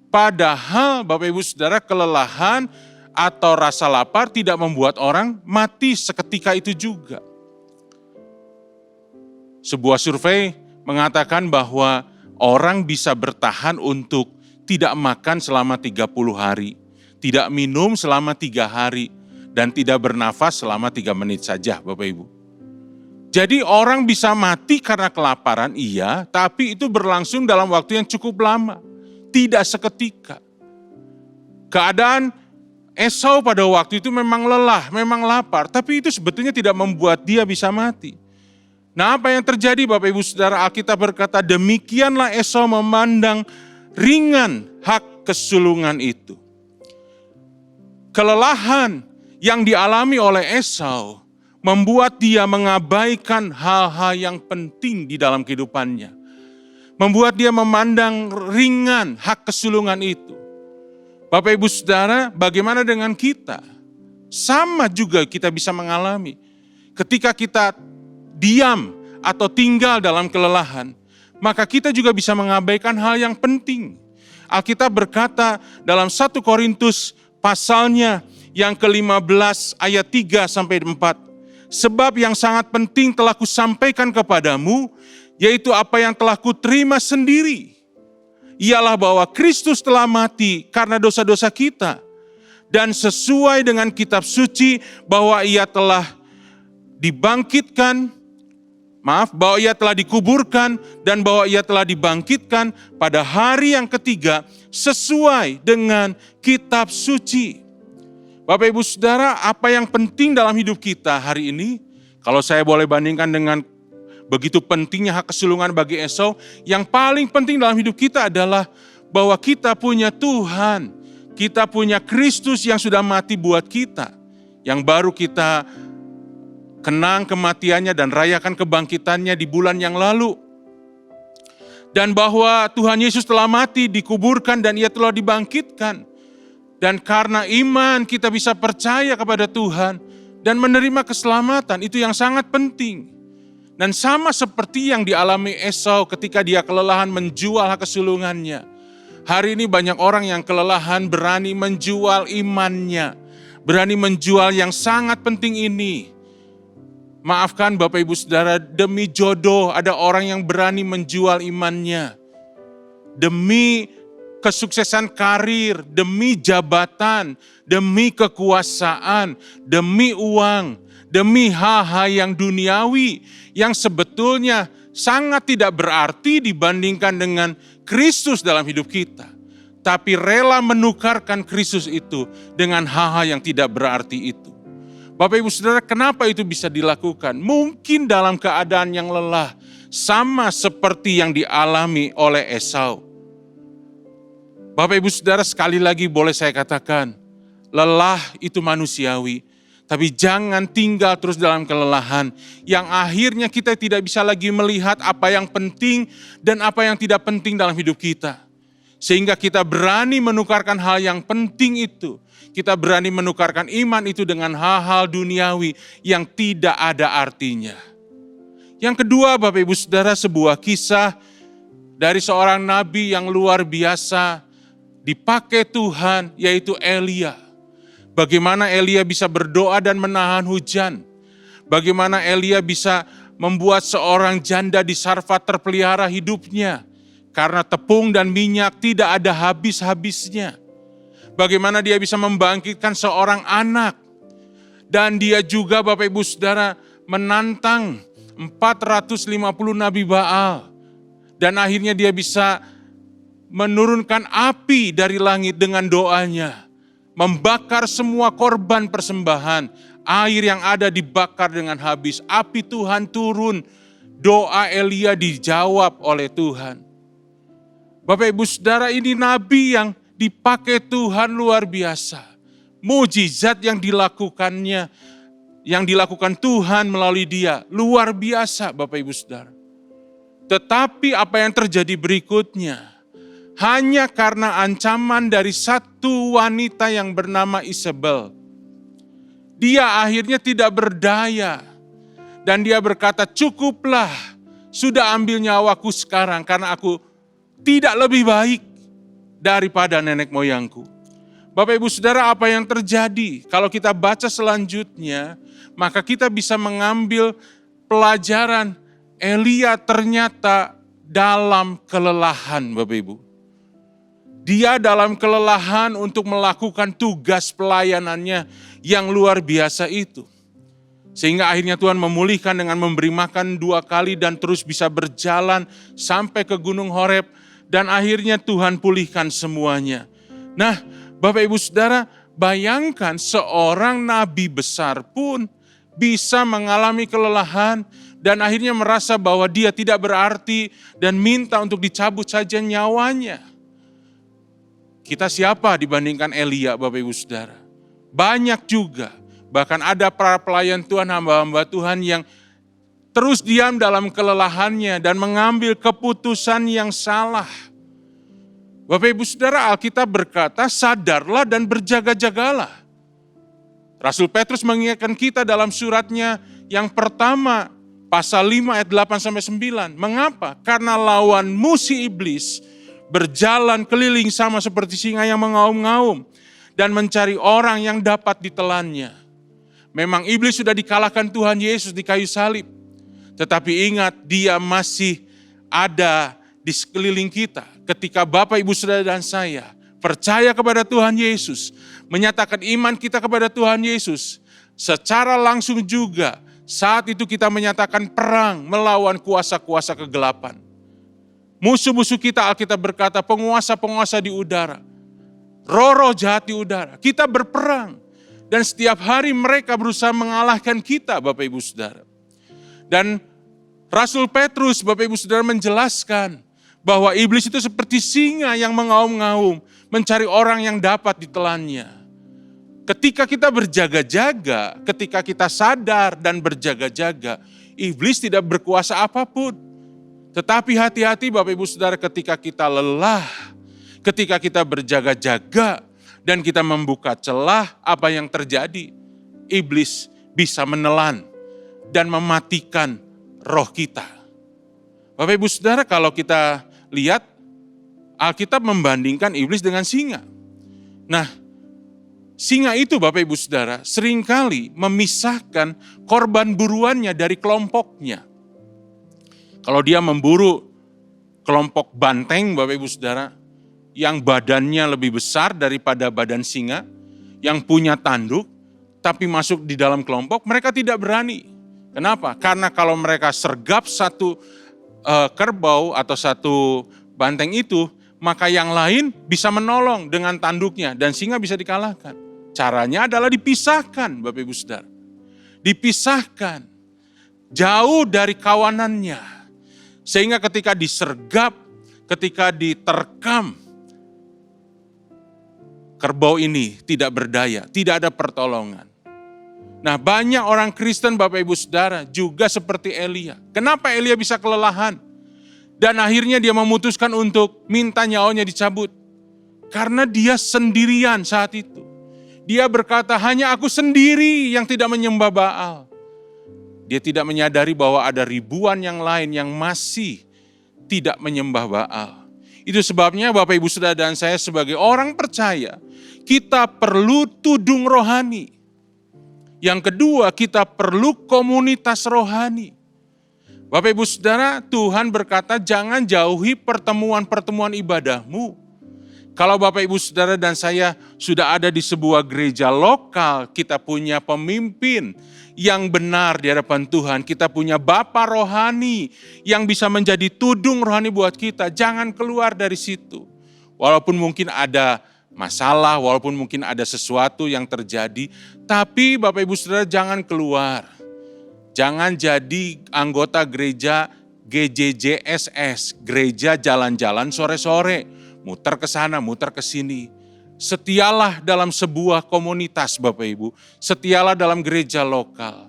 [SPEAKER 6] Padahal Bapak Ibu Saudara, kelelahan atau rasa lapar tidak membuat orang mati seketika itu juga. Sebuah survei mengatakan bahwa orang bisa bertahan untuk tidak makan selama 30 hari, tidak minum selama 3 hari, dan tidak bernafas selama 3 menit saja Bapak Ibu. Jadi orang bisa mati karena kelaparan, iya, tapi itu berlangsung dalam waktu yang cukup lama. Tidak seketika. Keadaan Esau pada waktu itu memang lelah, memang lapar, tapi itu sebetulnya tidak membuat dia bisa mati. Nah, apa yang terjadi Bapak Ibu Saudara? Alkitab berkata, demikianlah Esau memandang ringan hak kesulungan itu. Kelelahan yang dialami oleh Esau membuat dia mengabaikan hal-hal yang penting di dalam kehidupannya. Membuat dia memandang ringan hak kesulungan itu. Bapak Ibu Saudara, bagaimana dengan kita? Sama juga kita bisa mengalami. Ketika kita diam atau tinggal dalam kelelahan, maka kita juga bisa mengabaikan hal yang penting. Alkitab berkata dalam 1 Korintus pasalnya yang ke-15 ayat 3 sampai 4. Sebab yang sangat penting telah kusampaikan kepadamu, yaitu apa yang telah kuterima sendiri. Ialah bahwa Kristus telah mati karena dosa-dosa kita. Dan sesuai dengan kitab suci bahwa ia telah bahwa ia telah dikuburkan dan bahwa ia telah dibangkitkan pada hari yang ketiga sesuai dengan kitab suci. Bapak Ibu Saudara, apa yang penting dalam hidup kita hari ini? Kalau saya boleh bandingkan dengan begitu pentingnya hak kesulungan bagi Esau, yang paling penting dalam hidup kita adalah bahwa kita punya Tuhan, kita punya Kristus yang sudah mati buat kita, yang baru kita kenang kematiannya dan rayakan kebangkitannya di bulan yang lalu. Dan bahwa Tuhan Yesus telah mati, dikuburkan dan ia telah dibangkitkan. Dan karena iman kita bisa percaya kepada Tuhan dan menerima keselamatan, itu yang sangat penting. Dan sama seperti yang dialami Esau ketika dia kelelahan menjual hak kesulungannya. Hari ini banyak orang yang kelelahan berani menjual imannya. Berani menjual yang sangat penting ini. Maafkan Bapak Ibu Saudara, demi jodoh ada orang yang berani menjual imannya. Demi kesuksesan karir, demi jabatan, demi kekuasaan, demi uang, demi hal-hal yang duniawi yang sebetulnya sangat tidak berarti dibandingkan dengan Kristus dalam hidup kita. Tapi rela menukarkan Kristus itu dengan hal-hal yang tidak berarti itu. Bapak Ibu Saudara, kenapa itu bisa dilakukan? Mungkin dalam keadaan yang lelah, sama seperti yang dialami oleh Esau. Bapak Ibu Saudara, sekali lagi boleh saya katakan, lelah itu manusiawi. Tapi jangan tinggal terus dalam kelelahan, yang akhirnya kita tidak bisa lagi melihat apa yang penting dan apa yang tidak penting dalam hidup kita. Sehingga kita berani menukarkan hal yang penting itu. Kita berani menukarkan iman itu dengan hal-hal duniawi yang tidak ada artinya. Yang kedua, Bapak Ibu Saudara, sebuah kisah dari seorang nabi yang luar biasa dipakai Tuhan, yaitu Elia. Bagaimana Elia bisa berdoa dan menahan hujan. Bagaimana Elia bisa membuat seorang janda di Sarfat terpelihara hidupnya. Karena tepung dan minyak tidak ada habis-habisnya. Bagaimana dia bisa membangkitkan seorang anak. Dan dia juga Bapak Ibu Saudara menantang 450 Nabi Baal. Dan akhirnya dia bisa menurunkan api dari langit dengan doanya. Membakar semua korban persembahan. Air yang ada dibakar dengan habis. Api Tuhan turun. Doa Elia dijawab oleh Tuhan. Bapak Ibu Saudara, ini nabi yang dipakai Tuhan luar biasa. Mujizat yang dilakukannya, yang dilakukan Tuhan melalui dia, luar biasa Bapak Ibu Saudara. Tetapi apa yang terjadi berikutnya? Hanya karena ancaman dari satu wanita yang bernama Isabel. Dia akhirnya tidak berdaya. Dan dia berkata, cukuplah, sudah ambil nyawaku sekarang karena aku tidak lebih baik daripada nenek moyangku. Bapak Ibu Saudara, apa yang terjadi? Kalau kita baca selanjutnya, maka kita bisa mengambil pelajaran Elia ternyata dalam kelelahan, Bapak Ibu. Dia dalam kelelahan untuk melakukan tugas pelayanannya yang luar biasa itu. Sehingga akhirnya Tuhan memulihkan dengan memberi makan 2 kali dan terus bisa berjalan sampai ke Gunung Horeb. Dan akhirnya Tuhan pulihkan semuanya. Nah, Bapak Ibu Saudara, bayangkan seorang nabi besar pun bisa mengalami kelelahan dan akhirnya merasa bahwa dia tidak berarti dan minta untuk dicabut saja nyawanya. Kita siapa dibandingkan Elia, Bapak Ibu Saudara? Banyak juga. Bahkan ada para pelayan Tuhan, hamba-hamba Tuhan yang terus diam dalam kelelahannya dan mengambil keputusan yang salah. Bapak Ibu Saudara, Alkitab berkata, sadarlah dan berjaga-jagalah. Rasul Petrus mengingatkan kita dalam suratnya yang pertama, pasal 5 ayat 8-9. Mengapa? Karena lawanmu si iblis berjalan keliling sama seperti singa yang mengaum-ngaum dan mencari orang yang dapat ditelannya. Memang iblis sudah dikalahkan Tuhan Yesus di kayu salib. Tetapi ingat, dia masih ada di sekeliling kita. Ketika Bapak, Ibu, Saudara, dan saya percaya kepada Tuhan Yesus, menyatakan iman kita kepada Tuhan Yesus, secara langsung juga saat itu kita menyatakan perang melawan kuasa-kuasa kegelapan. Musuh-musuh kita, Alkitab berkata, penguasa-penguasa di udara, roh-roh jahat di udara. Kita berperang dan setiap hari mereka berusaha mengalahkan kita, Bapak, Ibu, Saudara. Dan Rasul Petrus, Bapak, Ibu, Saudara, menjelaskan bahwa iblis itu seperti singa yang mengaum-ngaum, mencari orang yang dapat ditelannya. Ketika kita berjaga-jaga, ketika kita sadar dan berjaga-jaga, iblis tidak berkuasa apapun. Tetapi hati-hati Bapak, Ibu, Saudara, ketika kita lelah, ketika kita berjaga-jaga, dan kita membuka celah, apa yang terjadi? Iblis bisa menelan dan mematikan roh kita. Bapak, Ibu, Saudara, kalau kita lihat, Alkitab membandingkan iblis dengan singa. Nah, singa itu Bapak, Ibu, Saudara, seringkali memisahkan korban buruannya dari kelompoknya. Kalau dia memburu kelompok banteng, Bapak, Ibu, Saudara, yang badannya lebih besar daripada badan singa, yang punya tanduk, tapi masuk di dalam kelompok, mereka tidak berani. Kenapa? Karena kalau mereka sergap satu kerbau atau satu banteng itu, maka yang lain bisa menolong dengan tanduknya dan singa bisa dikalahkan. Caranya adalah dipisahkan, Bapak, Ibu, Saudara. Dipisahkan jauh dari kawanannya. Sehingga ketika disergap, ketika diterkam, kerbau ini tidak berdaya, tidak ada pertolongan. Nah, banyak orang Kristen, Bapak, Ibu, Saudara, juga seperti Elia. Kenapa Elia bisa kelelahan? Dan akhirnya dia memutuskan untuk minta nyawanya dicabut. Karena dia sendirian saat itu. Dia berkata, hanya aku sendiri yang tidak menyembah Baal. Dia tidak menyadari bahwa ada ribuan yang lain yang masih tidak menyembah Baal. Itu sebabnya Bapak, Ibu, Saudara, dan saya sebagai orang percaya, kita perlu tudung rohani. Yang kedua, kita perlu komunitas rohani. Bapak, Ibu, Saudara, Tuhan berkata jangan jauhi pertemuan-pertemuan ibadahmu. Kalau Bapak, Ibu, Saudara, dan saya sudah ada di sebuah gereja lokal, kita punya pemimpin yang benar di hadapan Tuhan. Kita punya Bapa rohani yang bisa menjadi tudung rohani buat kita. Jangan keluar dari situ. Walaupun mungkin ada masalah, walaupun mungkin ada sesuatu yang terjadi, tapi Bapak, Ibu, Saudara, jangan keluar. Jangan jadi anggota gereja GJJSS, gereja jalan-jalan sore-sore, muter ke sana, muter ke sini. Setialah dalam sebuah komunitas, Bapak, Ibu. Setialah dalam gereja lokal.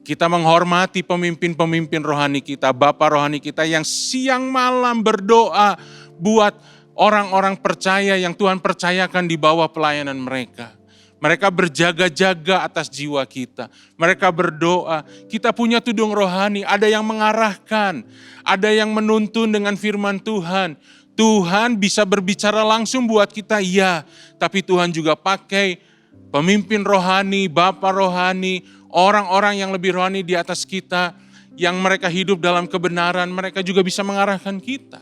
[SPEAKER 6] Kita menghormati pemimpin-pemimpin rohani kita, Bapak rohani kita yang siang malam berdoa buat orang-orang percaya yang Tuhan percayakan di bawah pelayanan mereka. Mereka berjaga-jaga atas jiwa kita. Mereka berdoa. Kita punya tudung rohani. Ada yang mengarahkan. Ada yang menuntun dengan firman Tuhan. Tuhan bisa berbicara langsung buat kita, ya. Tapi Tuhan juga pakai pemimpin rohani, bapa rohani, orang-orang yang lebih rohani di atas kita. Yang mereka hidup dalam kebenaran, mereka juga bisa mengarahkan kita.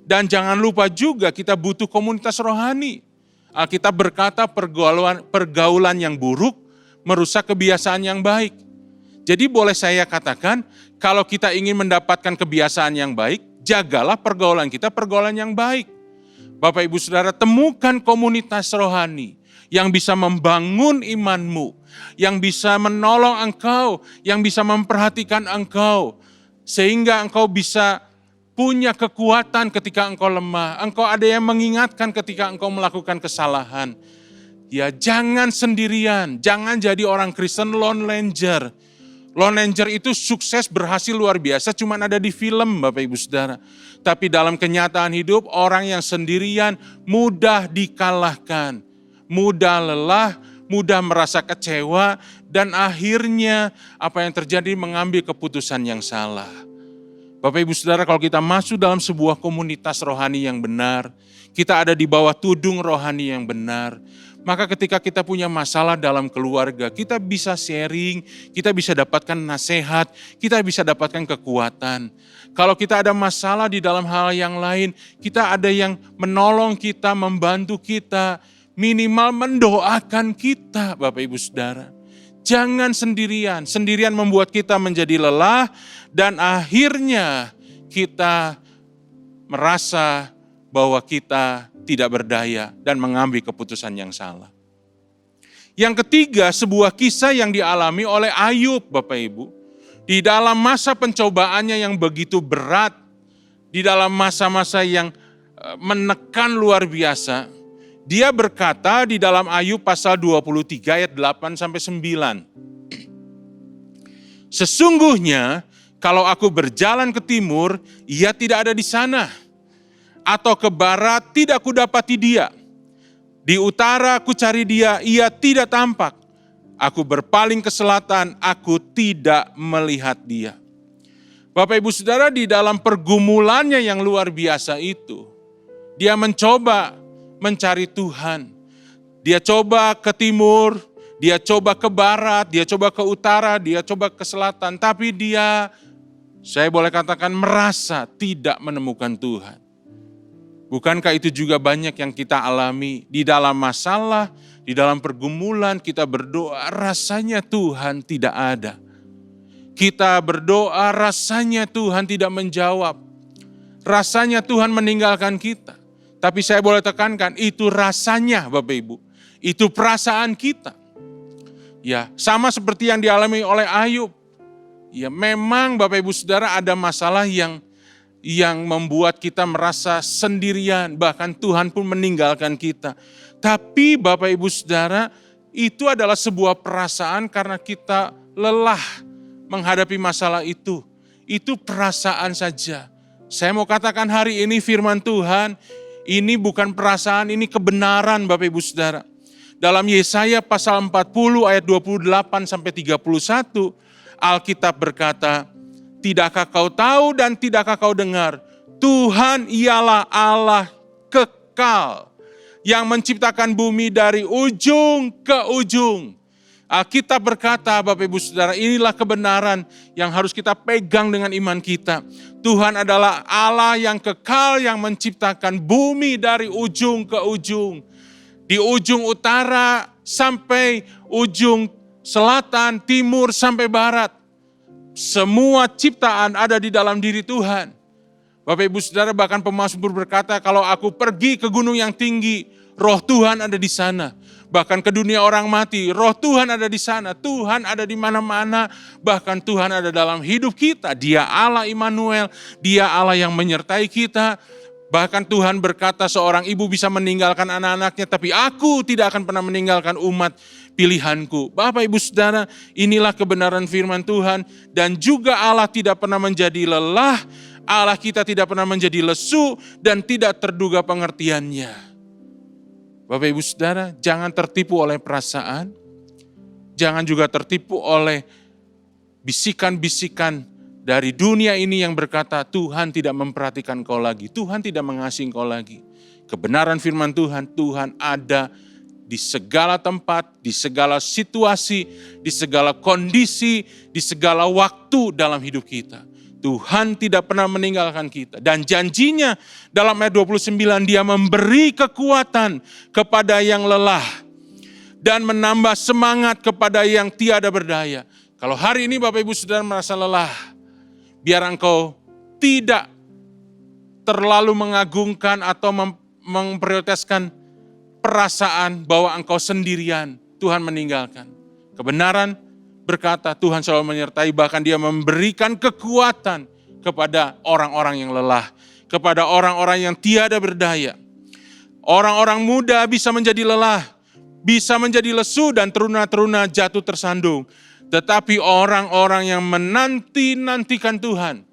[SPEAKER 6] Dan jangan lupa juga kita butuh komunitas rohani. Alkitab berkata pergaulan yang buruk merusak kebiasaan yang baik. Jadi boleh saya katakan, kalau kita ingin mendapatkan kebiasaan yang baik, jagalah pergaulan kita pergaulan yang baik. Bapak, Ibu, Saudara, temukan komunitas rohani yang bisa membangun imanmu, yang bisa menolong engkau, yang bisa memperhatikan engkau, sehingga engkau bisa punya kekuatan ketika engkau lemah. Engkau ada yang mengingatkan ketika engkau melakukan kesalahan. Ya, jangan sendirian, jangan jadi orang Kristen lone ranger. Lone ranger itu sukses berhasil luar biasa, cuma ada di film, Bapak, Ibu, Saudara. Tapi dalam kenyataan hidup, orang yang sendirian mudah dikalahkan, mudah lelah, mudah merasa kecewa, dan akhirnya apa yang terjadi mengambil keputusan yang salah. Bapak Ibu Saudara, kalau kita masuk dalam sebuah komunitas rohani yang benar, kita ada di bawah tudung rohani yang benar, maka ketika kita punya masalah dalam keluarga, kita bisa sharing, kita bisa dapatkan nasihat, kita bisa dapatkan kekuatan. Kalau kita ada masalah di dalam hal yang lain, kita ada yang menolong kita, membantu kita, minimal mendoakan kita, Bapak Ibu Saudara. Jangan sendirian, sendirian membuat kita menjadi lelah dan akhirnya kita merasa bahwa kita tidak berdaya dan mengambil keputusan yang salah. Yang ketiga, sebuah kisah yang dialami oleh Ayub, Bapak Ibu. Di dalam masa pencobaannya yang begitu berat, di dalam masa-masa yang menekan luar biasa, dia berkata di dalam Ayub pasal 23 ayat 8-9. Sesungguhnya kalau aku berjalan ke timur, ia tidak ada di sana. Atau ke barat, tidak kudapati dia. Di utara aku cari dia, ia tidak tampak. Aku berpaling ke selatan, aku tidak melihat dia. Bapak Ibu Saudara, di dalam pergumulannya yang luar biasa itu, dia mencoba mencari Tuhan. Dia coba ke timur, dia coba ke barat, dia coba ke utara, dia coba ke selatan. Tapi dia, saya boleh katakan, merasa tidak menemukan Tuhan. Bukankah itu juga banyak yang kita alami di dalam masalah, di dalam pergumulan, kita berdoa rasanya Tuhan tidak ada. Kita berdoa rasanya Tuhan tidak menjawab. Rasanya Tuhan meninggalkan kita. Tapi saya boleh tekankan, itu rasanya Bapak Ibu. Itu perasaan kita. Ya, sama seperti yang dialami oleh Ayub. Ya, memang Bapak Ibu Saudara ada masalah yang membuat kita merasa sendirian. Bahkan Tuhan pun meninggalkan kita. Tapi Bapak Ibu Saudara, itu adalah sebuah perasaan karena kita lelah menghadapi masalah itu. Itu perasaan saja. Saya mau katakan hari ini firman Tuhan, ini bukan perasaan, ini kebenaran Bapak Ibu Saudara. Dalam Yesaya pasal 40 ayat 28-31, Alkitab berkata, tidakkah kau tahu dan tidakkah kau dengar, Tuhan ialah Allah kekal, yang menciptakan bumi dari ujung ke ujung. Alkitab berkata, Bapak Ibu Saudara, inilah kebenaran yang harus kita pegang dengan iman kita. Tuhan adalah Allah yang kekal, yang menciptakan bumi dari ujung ke ujung. Di ujung utara sampai ujung selatan, timur sampai barat. Semua ciptaan ada di dalam diri Tuhan. Bapak Ibu Saudara, bahkan pemazmur berkata, kalau aku pergi ke gunung yang tinggi, roh Tuhan ada di sana. Bahkan ke dunia orang mati, roh Tuhan ada di sana. Tuhan ada di mana-mana, bahkan Tuhan ada dalam hidup kita. Dia Allah Immanuel, Dia Allah yang menyertai kita. Bahkan Tuhan berkata seorang ibu bisa meninggalkan anak-anaknya, tapi aku tidak akan pernah meninggalkan umat pilihanku. Bapak Ibu Saudara, inilah kebenaran firman Tuhan. Dan juga Allah tidak pernah menjadi lelah, Allah kita tidak pernah menjadi lesu dan tidak terduga pengertiannya. Bapak Ibu Saudara, jangan tertipu oleh perasaan, jangan juga tertipu oleh bisikan-bisikan dari dunia ini yang berkata Tuhan tidak memperhatikan kau lagi, Tuhan tidak mengasihi kau lagi. Kebenaran firman Tuhan, Tuhan ada di segala tempat, di segala situasi, di segala kondisi, di segala waktu dalam hidup kita. Tuhan tidak pernah meninggalkan kita. Dan janjinya dalam ayat 29, Dia memberi kekuatan kepada yang lelah dan menambah semangat kepada yang tiada berdaya. Kalau hari ini Bapak Ibu Saudara merasa lelah, biar engkau tidak terlalu mengagungkan atau memprioritaskan perasaan bahwa engkau sendirian, Tuhan meninggalkan. Kebenaran berkata Tuhan selalu menyertai, bahkan Dia memberikan kekuatan kepada orang-orang yang lelah, kepada orang-orang yang tiada berdaya. Orang-orang muda bisa menjadi lelah, bisa menjadi lesu dan teruna-teruna jatuh tersandung. Tetapi orang-orang yang menanti-nantikan Tuhan,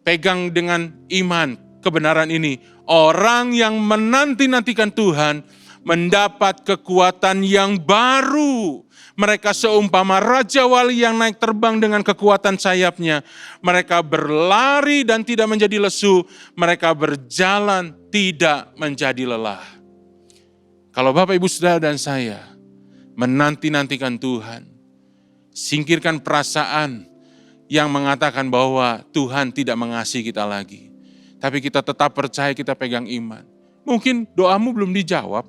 [SPEAKER 6] pegang dengan iman kebenaran ini. Orang yang menanti-nantikan Tuhan mendapat kekuatan yang baru. Mereka seumpama Raja Wali yang naik terbang dengan kekuatan sayapnya. Mereka berlari dan tidak menjadi lesu. Mereka berjalan tidak menjadi lelah. Kalau Bapak Ibu Saudara dan saya menanti-nantikan Tuhan, singkirkan perasaan yang mengatakan bahwa Tuhan tidak mengasihi kita lagi. Tapi kita tetap percaya, kita pegang iman. Mungkin doamu belum dijawab.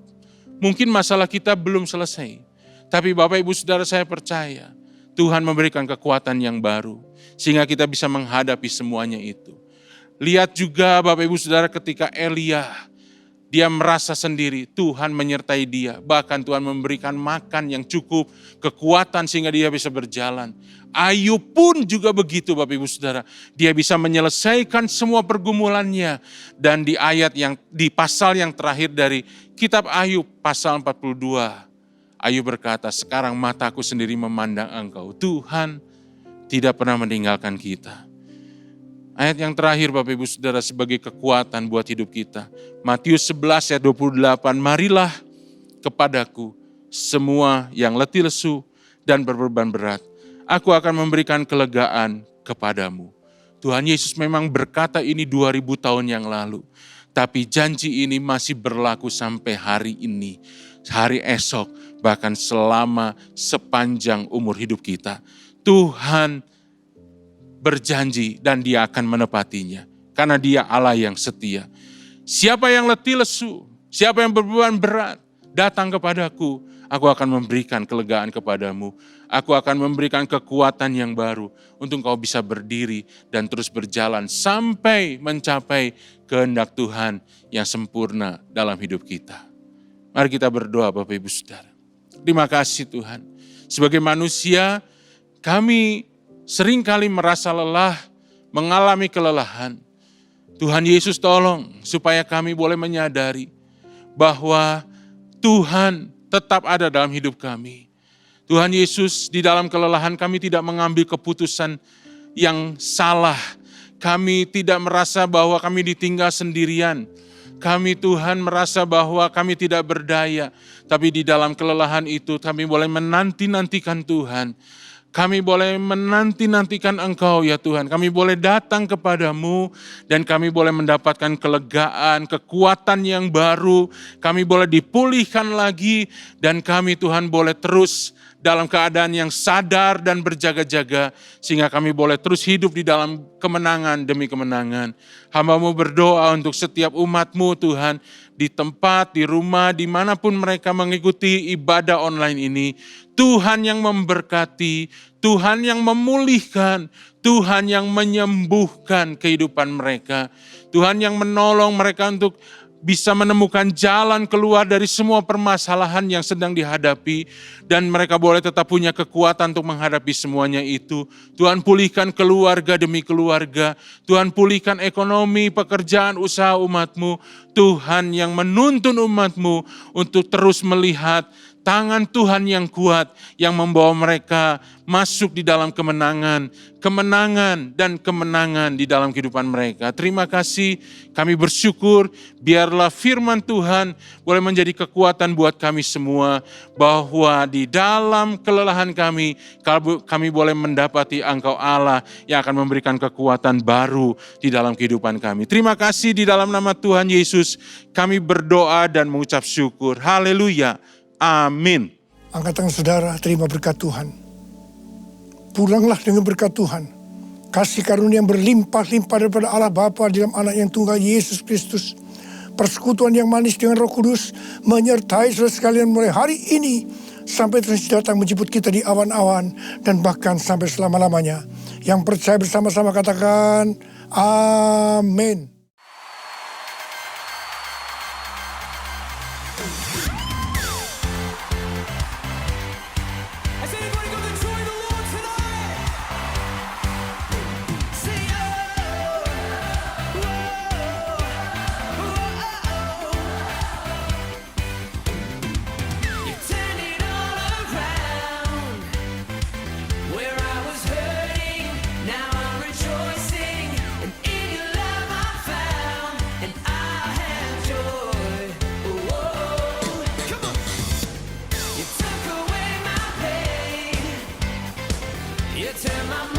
[SPEAKER 6] Mungkin masalah kita belum selesai. Tapi Bapak Ibu Saudara, saya percaya Tuhan memberikan kekuatan yang baru. Sehingga kita bisa menghadapi semuanya itu. Lihat juga Bapak Ibu Saudara ketika Elia, dia merasa sendiri, Tuhan menyertai dia. Bahkan Tuhan memberikan makan yang cukup, kekuatan sehingga dia bisa berjalan. Ayub pun juga begitu Bapak Ibu Saudara. Dia bisa menyelesaikan semua pergumulannya. Dan di di pasal yang terakhir dari kitab Ayub, pasal 42. Ayub berkata, sekarang mataku sendiri memandang Engkau. Tuhan tidak pernah meninggalkan kita. Ayat yang terakhir Bapak Ibu Saudara sebagai kekuatan buat hidup kita. Matius 11 ayat 28, marilah kepadaku semua yang letih lesu dan berbeban berat. Aku akan memberikan kelegaan kepadamu. Tuhan Yesus memang berkata ini 2000 tahun yang lalu. Tapi janji ini masih berlaku sampai hari ini. Hari esok, bahkan selama sepanjang umur hidup kita. Tuhan berjanji dan dia akan menepatinya. Karena dia Allah yang setia. Siapa yang letih lesu, siapa yang berbeban berat, datang kepadaku. Aku akan memberikan kelegaan kepadamu. Aku akan memberikan kekuatan yang baru untuk kau bisa berdiri dan terus berjalan sampai mencapai kehendak Tuhan yang sempurna dalam hidup kita. Mari kita berdoa Bapak Ibu Saudara. Terima kasih Tuhan. Sebagai manusia kami seringkali merasa lelah, mengalami kelelahan. Tuhan Yesus tolong supaya kami boleh menyadari bahwa Tuhan tetap ada dalam hidup kami. Tuhan Yesus di dalam kelelahan kami tidak mengambil keputusan yang salah. Kami tidak merasa bahwa kami ditinggal sendirian. Kami Tuhan merasa bahwa kami tidak berdaya. Tapi di dalam kelelahan itu kami boleh menanti-nantikan Tuhan. Kami boleh menanti-nantikan Engkau ya Tuhan. Kami boleh datang kepadamu dan kami boleh mendapatkan kelegaan, kekuatan yang baru. Kami boleh dipulihkan lagi dan kami Tuhan boleh terus dalam keadaan yang sadar dan berjaga-jaga. Sehingga kami boleh terus hidup di dalam kemenangan demi kemenangan. Hamba-Mu berdoa untuk setiap umat-Mu Tuhan. Di tempat, di rumah, dimanapun mereka mengikuti ibadah online ini. Tuhan yang memberkati, Tuhan yang memulihkan, Tuhan yang menyembuhkan kehidupan mereka. Tuhan yang menolong mereka untuk bisa menemukan jalan keluar dari semua permasalahan yang sedang dihadapi. Dan mereka boleh tetap punya kekuatan untuk menghadapi semuanya itu. Tuhan pulihkan keluarga demi keluarga. Tuhan pulihkan ekonomi, pekerjaan, usaha umat-Mu. Tuhan yang menuntun umat-Mu untuk terus melihat tangan Tuhan yang kuat yang membawa mereka masuk di dalam kemenangan, kemenangan dan kemenangan di dalam kehidupan mereka. Terima kasih, kami bersyukur biarlah firman Tuhan boleh menjadi kekuatan buat kami semua, bahwa di dalam kelelahan kami boleh mendapati Engkau Allah yang akan memberikan kekuatan baru di dalam kehidupan kami. Terima kasih, di dalam nama Tuhan Yesus kami berdoa dan mengucap syukur. Haleluya. Amin.
[SPEAKER 7] Angkat tangan saudara, terima berkat Tuhan. Pulanglah dengan berkat Tuhan. Kasih karunia yang berlimpah-limpah daripada Allah Bapa di dalam Anak yang tunggal Yesus Kristus. Persekutuan yang manis dengan Roh Kudus menyertai saudara sekalian mulai hari ini sampai terus datang menjemput kita di awan-awan dan bahkan sampai selama-lamanya. Yang percaya bersama-sama katakan amin.
[SPEAKER 1] Where I was hurting, now I'm rejoicing, and in your love I found tear my